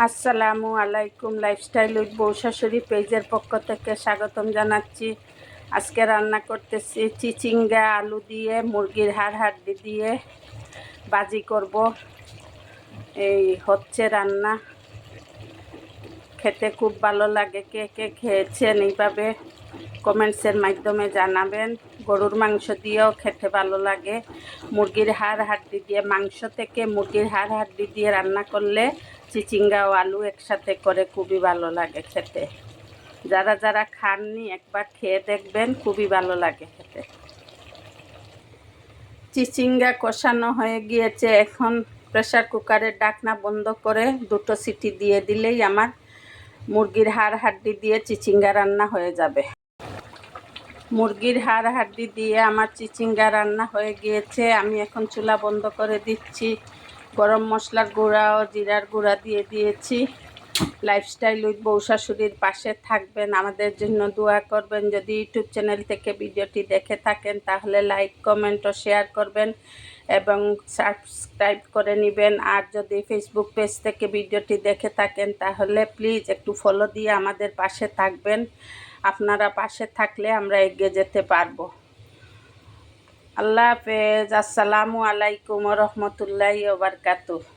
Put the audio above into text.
আসসালামু আলাইকুম। Lifestyle with বউ শাশুড়ি পেজের পক্ষ থেকে স্বাগতম জানাচ্ছি। আজকে রান্না করতেছি চিচিঙ্গা আলু দিয়ে, মুরগির হাড়ি দিয়ে ভাজি করব। এই হচ্ছে রান্না, খেতে খুব ভালো লাগে। কে কে খেয়েছেন এইভাবে কমেন্টসের মাধ্যমে জানাবেন। গরুর মাংস দিয়েও খেতে ভালো লাগে। মুরগির হাড়ি দিয়ে, মাংস থেকে মুরগির হাড়ি দিয়ে রান্না করলে চিচিঙ্গা ও আলু একসাথে করে খুবই ভালো লাগে খেতে। যারা যারা খাননি একবার খেয়ে দেখবেন, খুবই ভালো লাগে খেতে। চিচিঙ্গা কষানো হয়ে গিয়েছে, এখন প্রেসার কুকারের ঢাকনা বন্ধ করে 2টো সিটি দিয়ে দিলেই আমার মুরগির হাড়ি দিয়ে চিচিঙ্গা রান্না হয়ে যাবে। মুরগির হাড়ি দিয়ে আমার চিচিঙ্গা রান্না হয়ে গিয়েছে। আমি এখন চুলা বন্ধ করে দিচ্ছি। গরম মশলার গুঁড়া ও জিরার গুঁড়া দিয়ে দিয়েছি। লাইফস্টাইল উইথ বউ শাশুড়ির পাশে থাকবেন, আমাদের জন্য দোয়া করবেন। যদি ইউটিউব চ্যানেল থেকে ভিডিওটি দেখে থাকেন তাহলে লাইক, কমেন্ট ও শেয়ার করবেন এবং সাবস্ক্রাইব করে নেবেন। আর যদি ফেসবুক পেজ থেকে ভিডিওটি দেখে থাকেন তাহলে প্লিজ একটু ফলো দিয়ে আমাদের পাশে থাকবেন। আপনারা পাশে থাকলে আমরা এগিয়ে যেতে পারবো। আল্লাহ হাফেজ। আসসালামু আলাইকুম ওয়া রাহমাতুল্লাহি ওয়া বারাকাতুহু।